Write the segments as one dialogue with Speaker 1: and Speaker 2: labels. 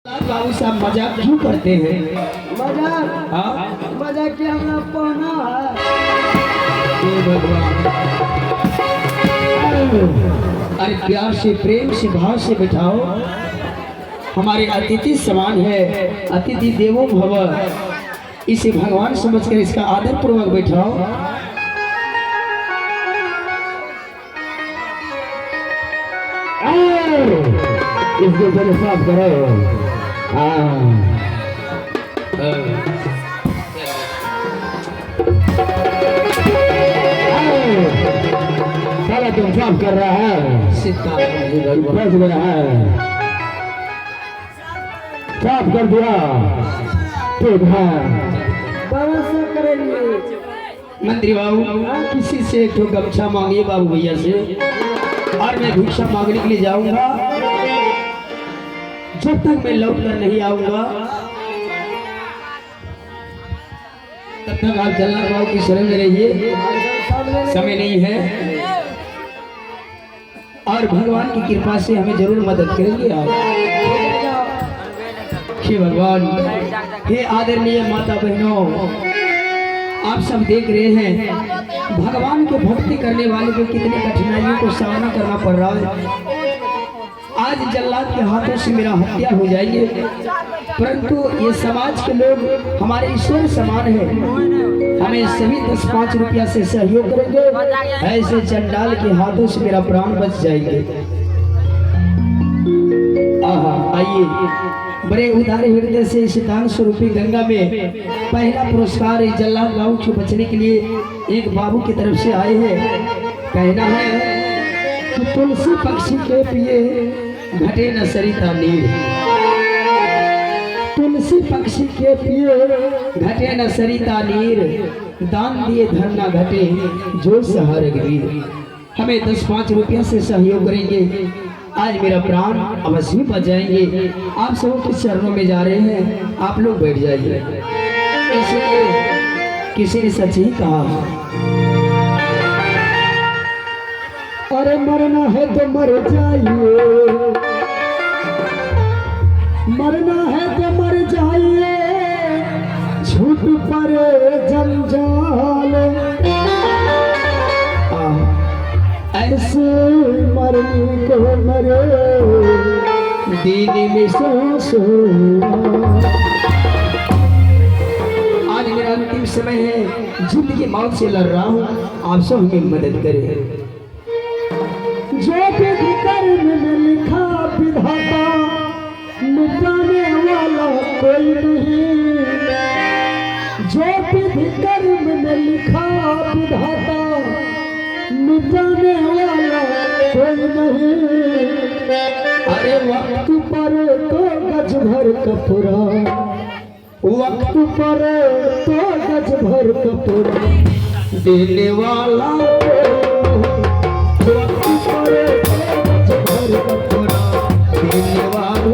Speaker 1: बाबू साहब मजाक क्यों करते हैं?
Speaker 2: मजाक
Speaker 1: हाँ
Speaker 2: मजाक के हमरा पढ़ना है।
Speaker 1: हे भगवान, अरे प्यार से प्रेम से भाव से बैठाओ। हमारे अतिथि समान है, अतिथि देवो भव। इसे भगवान समझकर इसका आदर पूर्वक बैठाओ।
Speaker 2: इसको पहले साफ करो। साला तुम साफ कर रहा है, बस गया है, साफ कर दिया, ठीक है।
Speaker 1: मंत्री बाबू, किसी से एक ठो गमछा मांगिए बाबू भैया से, और मैं भिक्षा मांगने के लिए जाऊंगा। जब तक मैं लौट कर नहीं आऊंगा तब तक आप जल्लाद बाबू की शरण में रहिए, समय नहीं है। और भगवान की कृपा से हमें जरूर मदद करेंगे आप। हे भगवान, हे आदरणीय माता बहनों, आप सब देख रहे हैं भगवान को भक्ति करने वाले को कितनी कठिनाइयों को सामना करना पड़ रहा है। आज जल्लाद के हाथों से मेरा हत्या हो जाएगी, परंतु ये समाज के लोग हमारे ईश्वर समान है, हमें सभी 10-5 रुपया से सहयोग करेंगे। ऐसे चंडाल के हाथों से मेरा प्राण बच जाएंगे। आइए, बड़े उदार हृदय से इस दान स्वरूपी गंगा में पहला पुरस्कार इस जल्लाद बाबू को बचने के लिए एक बाबू की तरफ से आए हैं। कहना है कि तुलसी पक्षी के पिए घटे न सरिता नीर, तुलसी पक्षी के पिए घटे न सरिता नीर, दान दिए धन न घटे जो सहार वीर। हमें 10-5 रुपया से सहयोग करेंगे, आज मेरा प्राण अवश्य बच जाएंगे। आप सबों के चरणों में जा रहे हैं, आप लोग बैठ जाइए। इसलिए किसी ने सच ही कहा,
Speaker 2: अरे मरना है तो मर जाइए, मरना है तो मर जाइए, झूठ पर जंजाल, ऐसे मरने को मरे
Speaker 1: दीन में सो। आज मेरा अंतिम समय है, जिंदगी मौत से लड़ रहा हूँ, आप सब हमें मदद करें।
Speaker 2: जो विधि कर्म में लिखा विधाता, मिटाने वाला कोई नहीं। जो विधि कर्म में लिखा विधाता, मिटाने वाला कोई नहीं। अरे वक्त पर तो गज भर कपूरा, वक्त पर तो गज भर कपूरा, देने वाला
Speaker 1: देने वाला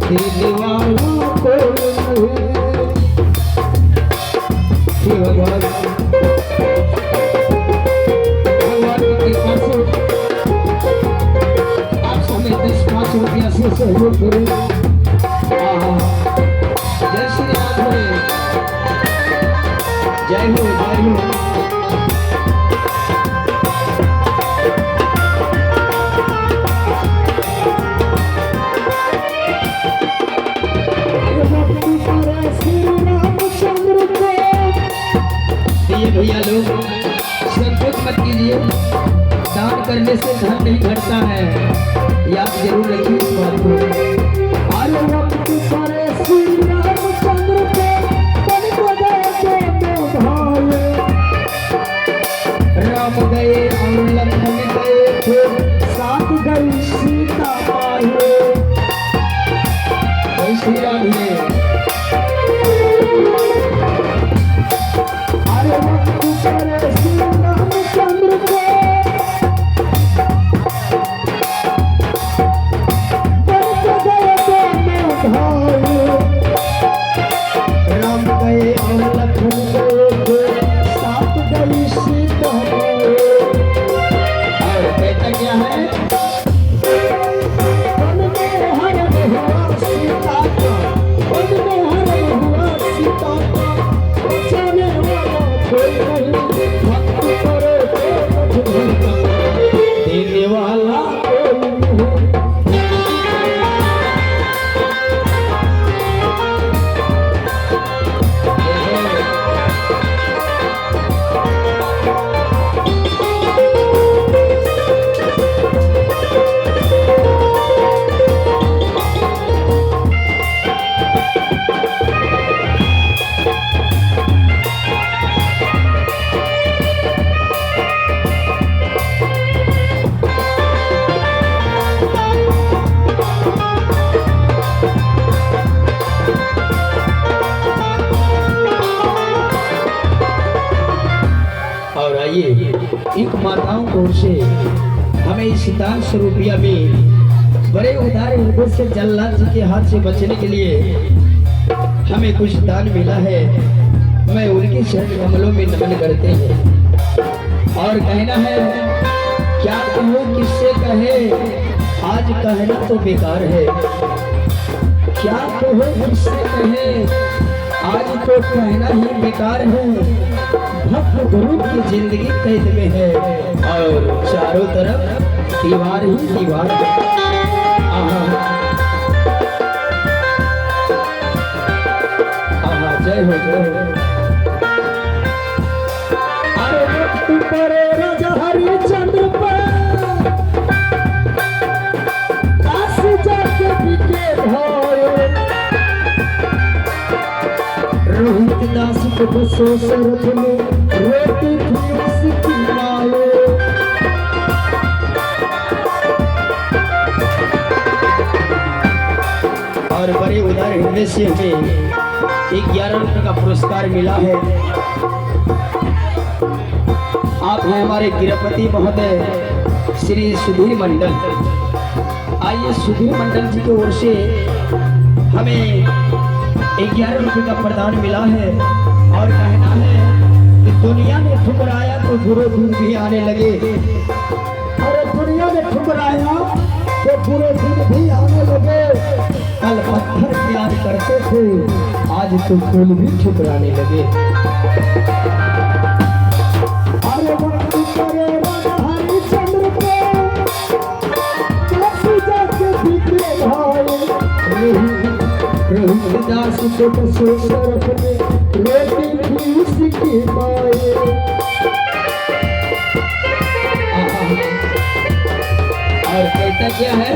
Speaker 1: देने वाला भगवान, भगवान की कृपा से आप हमें 10-5 रुपया से सहयोग करें। जय श्री राम, जय हो जय हो। भैया लोग संकोच मत कीजिए, दान करने से धन नहीं घटता है, याद जरूर रखिए इस बात को। राम गए और लक्ष्मण गए, साथ गई सीता माए। श्री राम है। लिए एक माताओं की ओर से हमें इस दान स्वरूपिया में बड़े उदार हृदय से जल्लाद जी के हाथ से बचने के लिए हमें कुछ दान मिला है। मैं उनके चरण कमलों में नमन करते हैं और कहना है क्या कहो किससे कहे, आज कहना तो बेकार है। क्या कहो किससे कहे, आज तो कहना ही बेकार है। भक्त गुरु की जिंदगी कैद में है और चारों तरफ दीवार ही दीवार है। जय हो जय हो। अरे भक्त परे राजा हरिश्चंद्र पर काशी जाके बिके भाई, रोहित दास को बसो सरथ में रोटी थी उसकी माए। और बड़े उदार हृदय से हमें 11 रुपये का पुरस्कार मिला है। आप हैं हमारे गृहपति महोदय श्री सुधीर मंडल। आइए सुधीर मंडल जी की ओर से हमें 11 रुपये का प्रदान मिला है और कहना है कि दुनिया ने ठुकराया तो बुरे दिन भी आने लगे। अरे दुनिया ने ठुकराया तो बुरे दिन भी आने लगे। कल पत्थर प्यार करते थे, आज तो फूल भी ठुकराने लगे। अरे भक्त करे राजा हरिश्चंद्र को काशी जाके बिके भाई, रोहित दास को बसो सरफ में रोटी थी उसकी माए। और कहता क्या है,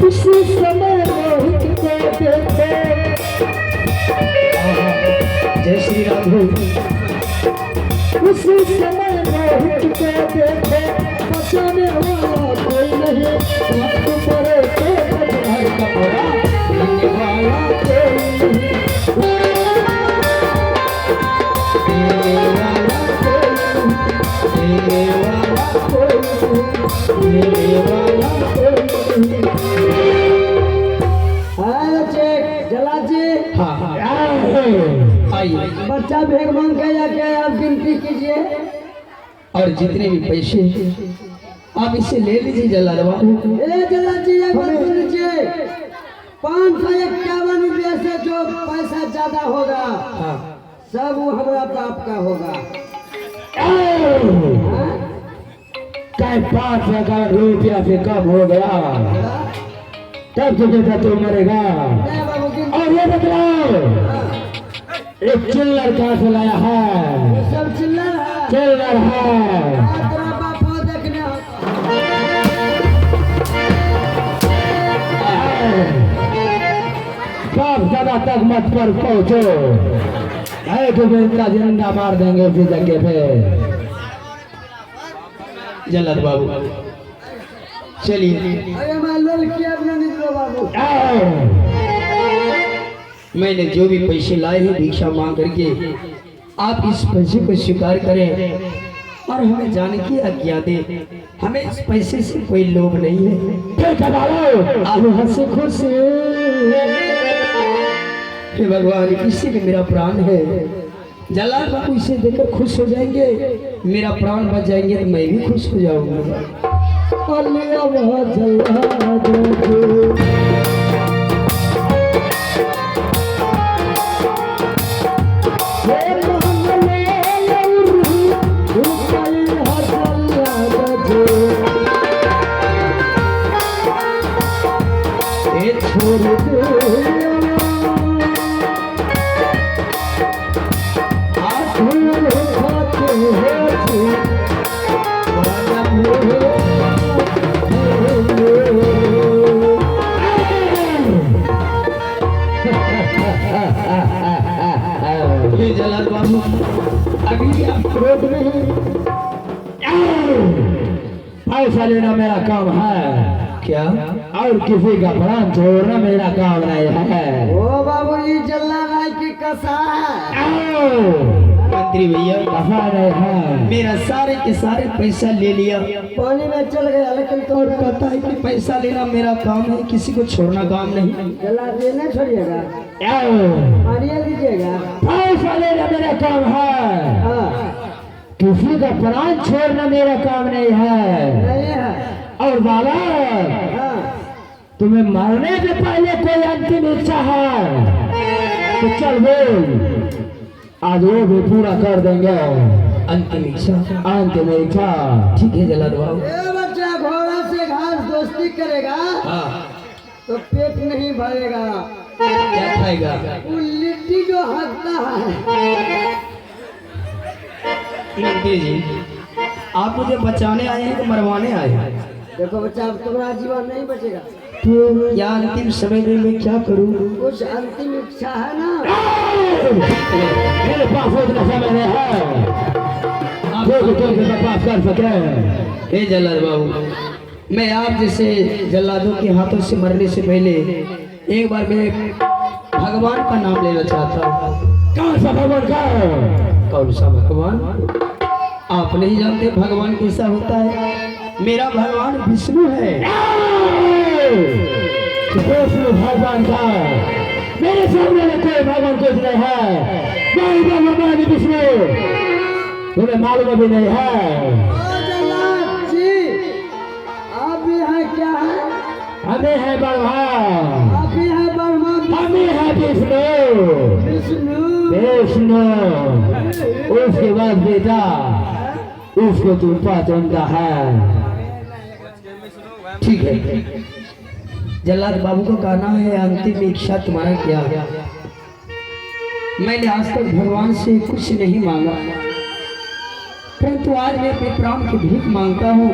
Speaker 1: उसी समय रोहित को देखे। जय श्री राम हो। उसी समय रोहित को देखे, बचाने वाला कोई नहीं। वक्त परे तो घर का बड़ा लेने वाला कोई नहीं। देने वाला कोई नहीं, देने वाला कोई नहीं, देने वाला कोई नहीं। आइए
Speaker 3: बच्चा भेग मांग के जाके आप गिनती कीजिए
Speaker 1: और जितने भी पैसे आप इसे ले लीजिए जल्लाद बाबू।
Speaker 3: जल्लाद जी एक बात सुन लीजिए, 551 रुपये से जो पैसा ज्यादा होगा सब वो हमारा बाप का होगा।
Speaker 2: क्या 5 रुपया से कम हो गया तब तो बेटा तू मरेगा। और ये बतलाओ एक चिल्लर कहाँ से लाया है?
Speaker 3: सब चिल्लर है,
Speaker 2: चिल्लर है।
Speaker 3: तेरा बापा देखने
Speaker 2: सब जगह तक मत पर पहुंचो, है तो इनका झंडा मार देंगे उसी जगह पे।
Speaker 1: जल्लाद बाबू चलिए।
Speaker 3: अरे मैं लड़की अपना निकलो बाबू।
Speaker 1: मैंने जो भी पैसे लाए हैं भिक्षा मांग करके आप इस पैसे को स्वीकार करें और हमें जाने की आज्ञा दें। हमें इस पैसे से कोई लोभ नहीं है। आप हंसे खुश हे भगवान, किसी में मेरा प्राण है। जल्लाद बाबू इसे देखकर खुश हो जाएंगे, मेरा प्राण बच जाएंगे तो मैं भी खुश हो जाऊंगा। जल्लाद बाबू अभी आप क्रोध में
Speaker 2: पैसा लेना मेरा काम है
Speaker 1: क्या?
Speaker 2: और किसी का प्राण छोड़ना मेरा काम नहीं है।
Speaker 3: ओ बाबू जी जल्लाद राय की कसा है।
Speaker 1: मंत्री भैया
Speaker 2: दफा नहीं है।
Speaker 1: मेरा सारे के सारे पैसा ले लिया
Speaker 3: पानी में चल गया, लेकिन तो
Speaker 1: और कहता है कि पैसा लेना मेरा काम है, किसी को छोड़ना काम नहीं।
Speaker 3: जला देना छोड़िएगा,
Speaker 2: आओ,
Speaker 3: पानी दीजिएगा।
Speaker 2: पैसा लेना मेरा काम है,
Speaker 3: हाँ,
Speaker 2: किसी का प्राण छोड़ना मेरा काम नहीं है।
Speaker 3: नहीं है।
Speaker 2: और बाबा,
Speaker 3: हाँ,
Speaker 2: तुम्हें मरने से पहले कोई अंतिम इच्छा है तो चल बोल, आज वो भी पूरा कर देंगे।
Speaker 1: अंतिम इच्छा?
Speaker 2: अंतिम इच्छा।
Speaker 1: ठीक है जल्लाद बाबू।
Speaker 3: ये बच्चा घोड़ा से घास दोस्ती करेगा
Speaker 1: हाँ,
Speaker 3: तो पेट नहीं भरेगा,
Speaker 1: क्या खाएगा?
Speaker 3: वो लिट्टी जो हकता है।
Speaker 1: मंत्री जी, आप मुझे बचाने आए हैं कि मरवाने आए हैं?
Speaker 3: देखो बच्चा, अब तुम्हारा जीवन नहीं बचेगा।
Speaker 1: तो या अंतिम समय में मैं क्या करूं?
Speaker 3: कुछ अंतिम इच्छा है ना?
Speaker 2: मेरे पास उतना समय नहीं है जो कि तुम मेरे पास कर सके।
Speaker 1: हे जल्लाद बाबू, मैं आप जैसे जल्लादों के हाथों से मरने से पहले एक बार मैं भगवान का नाम लेना चाहता हूँ।
Speaker 2: कौन सा भगवान का?
Speaker 1: कौन सा भगवान? आप नहीं जानते भगवान कैसा होता है? मेरा भगवान विष्णु है।
Speaker 2: विष्णु भगवान का? मेरे सामने में कोई भगवान कुछ नहीं है। भगवान विष्णु तुम्हें मालूम भी नहीं है।
Speaker 3: ओ जल्लाद जी, आप यहाँ क्या है?
Speaker 2: हमें है भगवान,
Speaker 3: आप यहाँ ब्रह्मा
Speaker 2: हमें है विष्णु।
Speaker 3: विष्णु।
Speaker 2: विष्णु उसके बाद बेटा उसको तुम पसंदा है।
Speaker 1: ठीक है, जल्लाद बाबू को कहना है अंतिम इच्छा तुम्हारा क्या है? मैंने आज तक भगवान से कुछ नहीं मांगा, परंतु आज मैं अपने प्राण की भीख मांगता हूँ।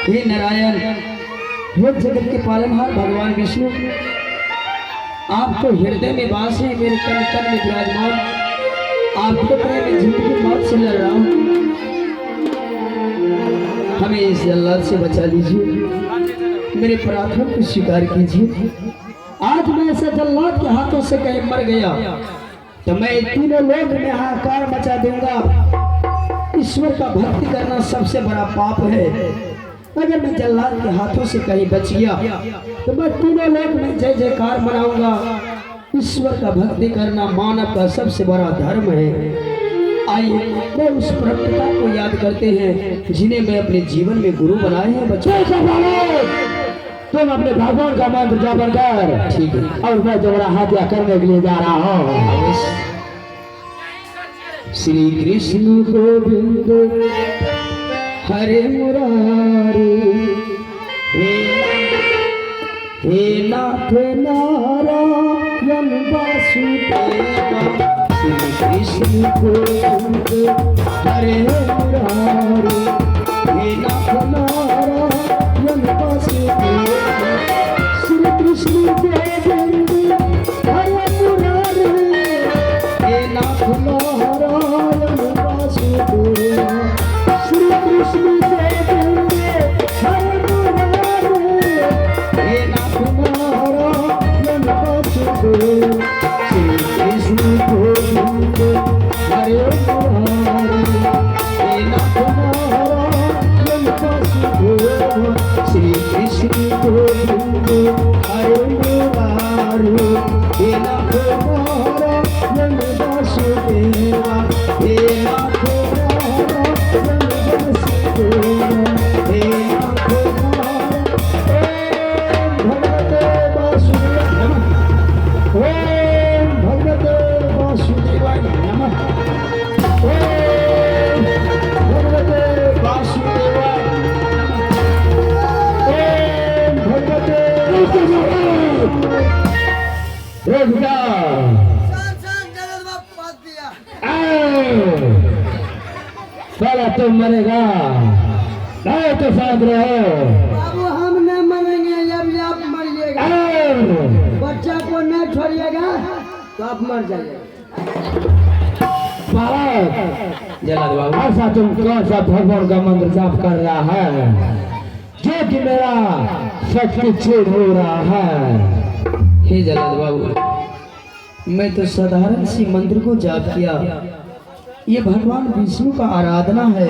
Speaker 1: हे नारायण, हे जगत के पालनहार भगवान विष्णु, आपको हृदय में वास है, मेरे तन तन में विराजमान। आपके प्रेम में जिंदगी मौत से लड़ रहा हूँ, हमें इस जल्लाद से बचा लीजिए, मेरे प्रार्थना को स्वीकार कीजिए। आज मैं ऐसे जल्लाद के हाथों से कहीं मर गया तो मैं तीनों लोग में हाहाकार मचा दूंगा। ईश्वर का भक्ति करना सबसे बड़ा पाप है। अगर मैं जल्लाद के हाथों से कहीं बच गया तो मैं तीनों लोग में जय जयकार मनाऊंगा। ईश्वर का भक्ति करना मानव का सबसे बड़ा धर्म है। आइए मैं उस परमपिता को याद करते हैं जिन्हें मैं अपने जीवन में गुरु बनाए हैं। बच्चों,
Speaker 2: तुम अपने भगवान का मंत्र जाप कर।
Speaker 1: ठीक है,
Speaker 2: और मैं तुम्हारा हत्या करने के लिए जा रहा हूँ।
Speaker 1: श्री कृष्ण गोविंद हरे मुरारी, हे नाथ नारायण वासुदेवा। श्री कृष्ण गोविंद हरे मुरारी, हे नाथ नारायण वासुदेवा। श्री कृष्ण गोविंद हरे मुरारी, हे नाथ नारायण वासुदेवा। श्री कृष्ण गोविंद हरे मुरारी, हे नाथ नारायण वासुदेवा। श्री कृष्ण गोविंद हरे मुरारी, हे नाथ नारायण वासुदेवा। श्री कृष्ण गोविंद हरे मुरारी, हे नाथ नारायण वासुदेवा। हे नाथ नारायण वासुदेवा, हे नाथ नारायण। भगवते वासुदेवाय नमः। ओम भगवते वासुदेवाय नमः। ओम भगवते वासुदेवाय नमः। ओम भगवते
Speaker 2: साला तुम मरेगा नहीं तो साथ रहो।
Speaker 3: बाबू हम न मरेंगे, जब आप मरिएगा। बच्चा को न छोड़िएगा तो आप मर जाइएगा।
Speaker 1: जल्लाद बाबू,
Speaker 2: ऐसा तुम कौन सा भगवान का मंत्र जाप कर रहा है जो कि मेरा शक्ति छीन हो रहा है?
Speaker 1: हे जल्लाद बाबू, मैं तो साधारण सी मंत्र को जाप किया, ये भगवान विष्णु का आराधना है।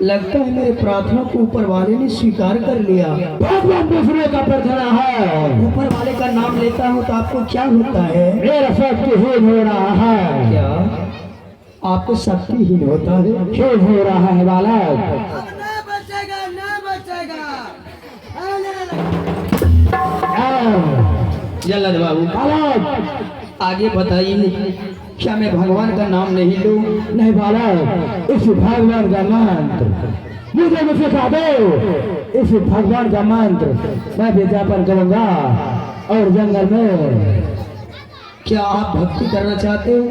Speaker 1: लगता है मेरे प्रार्थना को ऊपर वाले ने स्वीकार कर लिया।
Speaker 2: भगवान विष्णु का प्रार्थना है।
Speaker 1: ऊपर वाले का नाम लेता हूँ तो आपको क्या होता है?
Speaker 2: मेरा शक्तिहीन हो रहा है।
Speaker 1: क्या आपको शक्तिहीन होता है?
Speaker 2: हीन हो रहा है बालक।
Speaker 3: ना बचेगा, ना बचेगा।
Speaker 1: जल्लाद बाबू
Speaker 2: बालक
Speaker 1: आगे बताइए, क्या मैं भगवान का नाम नहीं लूं?
Speaker 2: नहीं बालक, इस भगवान का मंत्र मुझे सिखा दो। इस भगवान का मंत्र मैं भी जापर करूंगा और जंगल में।
Speaker 1: क्या आप भक्ति करना चाहते हो?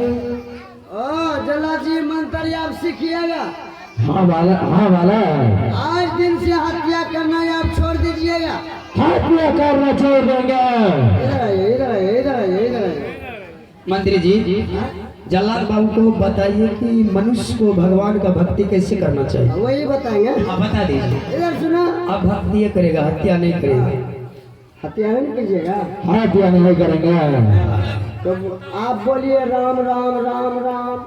Speaker 3: ओ जला जी मंत्र आप सीखिएगा।
Speaker 2: हाँ बालक, हाँ बालक।
Speaker 3: आज दिन से हत्या करना आप छोड़ दीजिएगा।
Speaker 2: हत्या करना छोड़ देंगे।
Speaker 1: मंत्री जी, जल्लाद बाबू को बताइए कि मनुष्य को भगवान का भक्ति कैसे करना चाहिए।
Speaker 3: वही बताएंगे।
Speaker 1: आप बता दीजिए।
Speaker 3: इधर सुना,
Speaker 1: अब भक्ति ये करेगा, हत्या नहीं करेगा।
Speaker 3: हत्या नहीं कीजिएगा।
Speaker 2: हत्या नहीं करेंगे।
Speaker 3: तो आप बोलिए राम राम राम राम।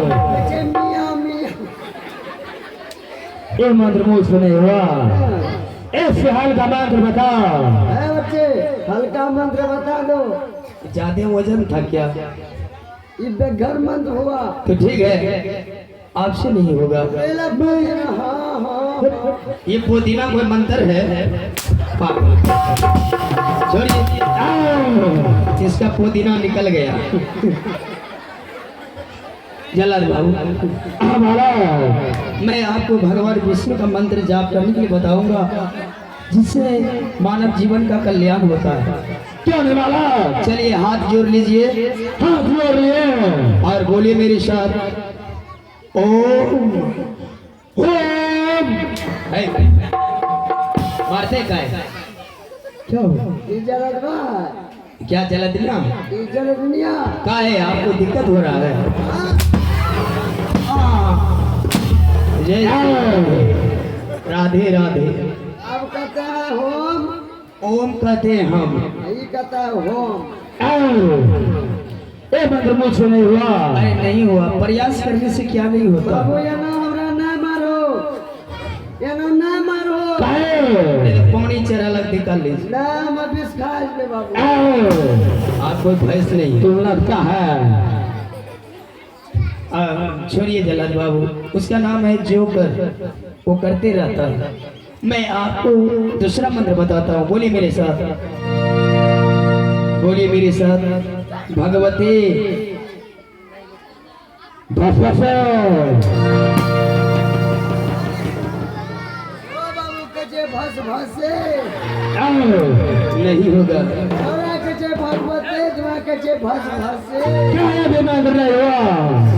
Speaker 3: बच्चे मियाँ मियाँ।
Speaker 2: ये मंत्र मुझसे नहीं हुआ। इस हाल का मंत्र बताओ।
Speaker 3: है बच्चे, हल्का मंत्र बता दो।
Speaker 1: ज्यादा वजन था क्या?
Speaker 3: ये बेघर मंत्र हुआ।
Speaker 1: तो ठीक है, आपसे नहीं होगा।
Speaker 3: पहला बोलिए, हाँ हाँ।
Speaker 1: ये पुदीना कोई मंत्र है? छोड़िए, इसका पुदीना निकल गया। जल्लाद बाबू,
Speaker 2: हाँ बालक।
Speaker 1: मैं आपको भगवान विष्णु का मंत्र जाप करने के लिए बताऊंगा, जिससे मानव जीवन का कल्याण होता है।
Speaker 2: क्यों नहीं बालक?
Speaker 1: चलिए हाथ जोड़ लीजिए
Speaker 2: हाथ जोड़ लिए
Speaker 1: और बोलिए मेरे साथ, ओम।
Speaker 2: ओम।
Speaker 1: मारते का है?
Speaker 2: क्या हुआ?
Speaker 3: ये जलद बा,
Speaker 1: क्या जल्लाद ना
Speaker 3: ये जलद दुनिया।
Speaker 1: का है? आपको दिक्कत हो रहा है? जय राधे राधे।
Speaker 3: अब कहते हैं होम,
Speaker 1: ओम कहते हैं हम।
Speaker 3: ये कहता है होम।
Speaker 2: ये मंत्र मुझसे नहीं हुआ।
Speaker 1: अरे नहीं हुआ, प्रयास करने से क्या नहीं होता।
Speaker 3: बाबू ये ना हमरा ना मारो, ये ना मारो।
Speaker 1: पौनी चरा लग निकाल लीजिए।
Speaker 3: ना मैं विष खा ले बाबू।
Speaker 1: आप कोई भैंस नहीं।
Speaker 2: तुम लगता है।
Speaker 1: छोड़िए जल्लाद बाबू, उसका नाम है जोकर, वो करते रहता है। मैं आपको दूसरा मंत्र बताता हूँ, बोलिए मेरे साथ, बोलिए मेरे साथ, भगवते
Speaker 2: बस बस।
Speaker 3: ओ बाबू कचे भस भसे।
Speaker 1: नहीं होगा।
Speaker 3: हमरा कचे भगवते, तुम्हारा कचे भस भसे।
Speaker 2: क्या ये भी मंत्र नहीं हुआ?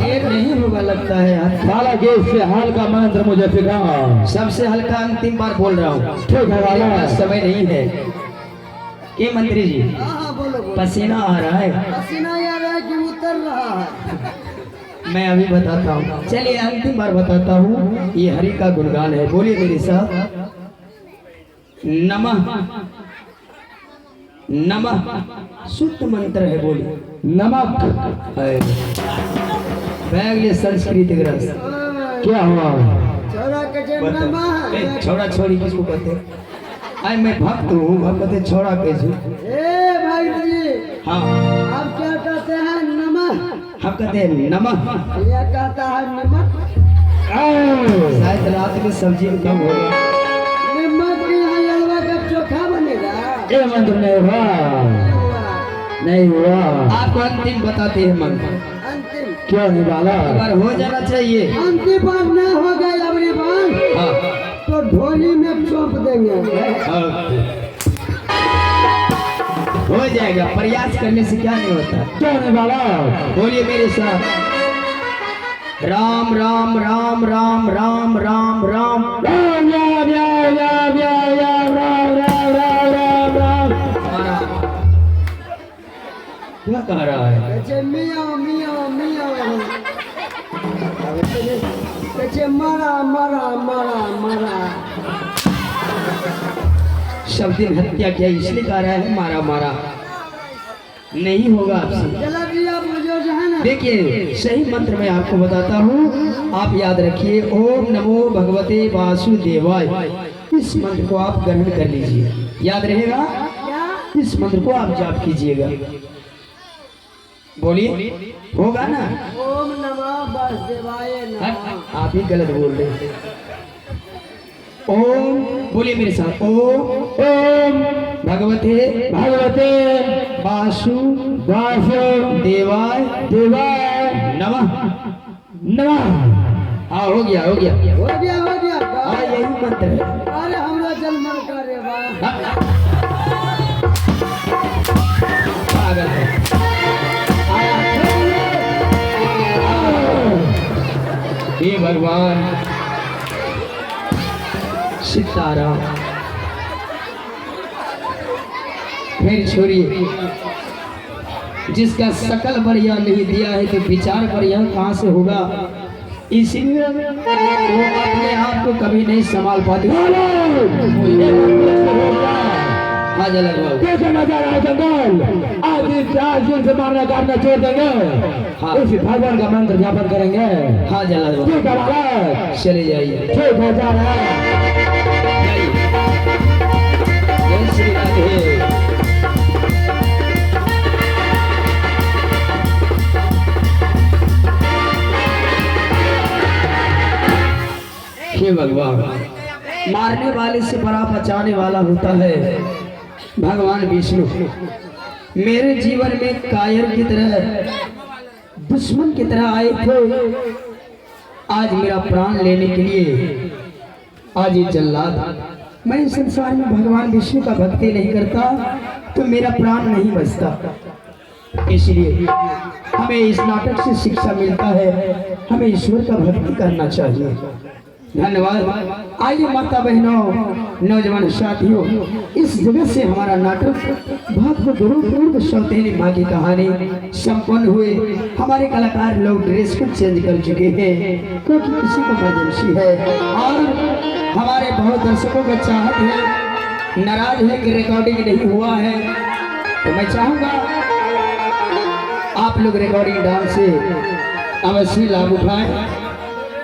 Speaker 1: ये नहीं होगा लगता है।
Speaker 2: बालक इससे हाल का मंत्र मुझे सिखाओ।
Speaker 1: सबसे हल्का अंतिम बार बोल रहा हूँ,
Speaker 2: ठीक है बालक।
Speaker 1: समय नहीं है। के मंत्री जी,
Speaker 3: हाँ हाँ बोलो बोलो।
Speaker 1: पसीना आ रहा है?
Speaker 3: पसीना ये आ रहा है कि उतर रहा है?
Speaker 1: मैं अभी बताता हूँ। चलिए अंतिम बार बताता हूँ, ये हरि का गुणगान है। बोलिए मेरे साथ, नमः नमः। शुद्ध मंत्र है, बोलिए।
Speaker 2: नमक।
Speaker 1: बैगले संस्कृत ग्रस्त।
Speaker 2: क्या हुआ?
Speaker 3: छोरा कचे नमः।
Speaker 1: छोड़ा छोड़ी किसको कहते हैं? आई मैं भक्त हूँ, भक्त छोड़ा कैसे?
Speaker 3: ए भाई जी,
Speaker 1: हाँ,
Speaker 3: आप क्या कहते हैं? नमः।
Speaker 1: हम कहते हैं नमः।
Speaker 3: यह कहता है नमक।
Speaker 1: शायद रात में सब्जी में कम होगा।
Speaker 3: नमक के यहाँ हलवा का चोखा बनेगा।
Speaker 2: ये मंत्र नहीं हुआ। नहीं हुआ।
Speaker 1: आपको अंतिम बताते हैं मंत्र।
Speaker 3: अंतिम
Speaker 2: क्यों नहीं बालक?
Speaker 1: एक बार हो जाना चाहिए।
Speaker 3: अंतिम बार न हो गई अगली बार
Speaker 1: हाँ,
Speaker 3: तो ढोली में चौंप देंगे।
Speaker 1: हो जाएगा, प्रयास करने से क्या नहीं होता।
Speaker 2: क्यों नहीं बालक?
Speaker 1: बोलिए मेरे साथ, राम राम राम राम राम राम राम।
Speaker 2: राम राम राम राम राम राम राम राम राम राम।
Speaker 1: क्या कह रहा है?
Speaker 3: कचे मियाँ मियाँ मियाँ। कचे मरा मरा मरा मरा।
Speaker 1: सब दिन हत्या किया इसलिए कह रहा है मारा मारा। नहीं होगा आपसे।
Speaker 3: चला जी आप मुझे जो है ना
Speaker 1: देखिए सही मंत्र मैं आपको बताता हूँ, आप याद रखिए। ओम नमो भगवते वासुदेवाय, इस मंत्र को आप ग्रहण कर लीजिए, याद रहेगा।
Speaker 3: क्या
Speaker 1: इस मंत्र को आप जाप कीजिएगा, बोलिए, होगा ना।
Speaker 3: ओम नमः वासुदेवाय नमः।
Speaker 1: आप ही गलत बोल रहे हैं। ओम, बोलिए मेरे साथ, ओम भगवते
Speaker 2: भगवते
Speaker 1: वासु
Speaker 2: वासुदेवाय
Speaker 1: नमः।
Speaker 2: नमः।
Speaker 1: हाँ हो गया, हो गया।
Speaker 3: हो गया हो गया।
Speaker 1: हाँ यही मंत्र है।
Speaker 3: अरे हमरा जन्म करे वाह।
Speaker 1: हाँ। पागल है। हे भगवान सीताराम, फिर छोड़िए। जिसका शकल बढ़िया नहीं दिया है तो विचार बढ़िया कहाँ से होगा। इसीलिए वो अपने आप को कभी नहीं संभाल पाते। हाँ जलक बाबू,
Speaker 2: कैसे नजारा है जंगल, आज दिन से मारना काटना छोड़ देंगे।
Speaker 1: हाँ।
Speaker 2: उसी भगवान का मंत्र जापन करेंगे।
Speaker 1: हाँ जलक बाबू,
Speaker 2: ठीक है महाराज,
Speaker 1: चले जाइए।
Speaker 2: ठीक है जा रहे हैं।
Speaker 1: जाइए। जय श्री राधे। हे भगवान, मारने वाले से बड़ा बचाने वाला होता है भगवान विष्णु। मेरे जीवन में कायर की तरह, दुश्मन की तरह आए थे, आज मेरा प्राण लेने के लिए आज ये जल्लाद। मैं इस संसार में भगवान विष्णु का भक्ति नहीं करता तो मेरा प्राण नहीं बचता। इसलिए हमें इस नाटक से शिक्षा मिलता है, हमें ईश्वर का भक्ति करना चाहिए। धन्यवाद। आइए माता बहनों, नौजवान साथियों, इस जगह से हमारा नाटक बहुत गुरुपूर्व सौतेली माँ की कहानी संपन्न हुए। हमारे कलाकार लोग ड्रेस को चेंज कर चुके हैं क्योंकि किसी को इमरजेंसी है और हमारे बहुत दर्शकों का चाहत है, नाराज है कि रिकॉर्डिंग नहीं हुआ है। तो मैं चाहूँगा आप लोग रिकॉर्डिंग डांस से अवश्य लाभ उठाएं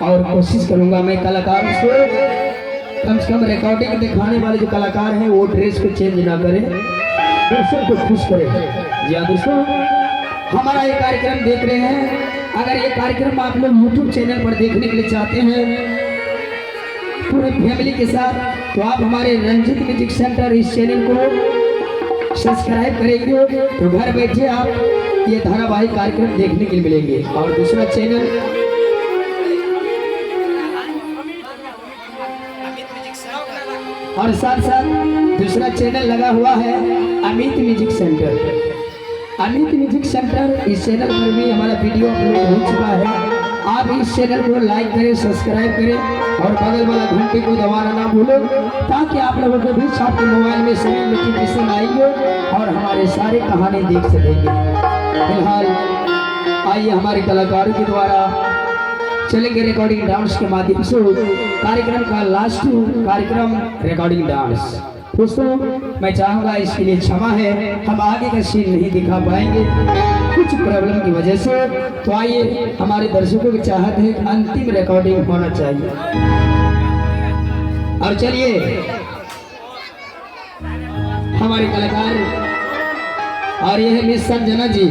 Speaker 1: और कोशिश करूंगा मैं कलाकारों से कम रिकॉर्डिंग दिखाने वाले जो कलाकार हैं वो ड्रेस को चेंज ना करें, दर्शक को खुश करें। जी हाँ दोस्तों, हमारा ये कार्यक्रम देख रहे हैं, अगर ये कार्यक्रम आप लोग YouTube चैनल पर देखने के लिए चाहते हैं पूरे फैमिली के साथ, तो आप हमारे रंजित म्यूजिक सेंटर इस चैनल को सब्सक्राइब करेंगे तो घर बैठे आप ये धारावाहिक कार्यक्रम देखने के लिए मिलेंगे। और दूसरा चैनल और साथ साथ दूसरा चैनल लगा हुआ है Amit music centre. Amit music centre, इस चैनल पर भी हमारा वीडियो अपलोड हो चुका है। आप इस चैनल को लाइक करें, सब्सक्राइब करें और बगल वाला घंटे को दबाना ना भूलो ताकि आप लोगों के बीच आपके मोबाइल में सभी नोटिफिकेशन आएंगे और हमारे सारे कहानी देख सकेंगे। फिलहाल आइए हमारे कलाकारों के द्वारा चलेंगे रिकॉर्डिंग डांस के माध्यम से कार्यक्रम का लास्ट कार्यक्रम रिकॉर्डिंग डांस। दोस्तों मैं चाहूँगा इसके लिए क्षमा है, हम आगे का सीन नहीं दिखा पाएंगे कुछ प्रॉब्लम की वजह से। तो आइए, हमारे दर्शकों की चाहत है कि अंतिम रिकॉर्डिंग होना चाहिए। और चलिए हमारे कलाकार, और यह है मिस संजना जी।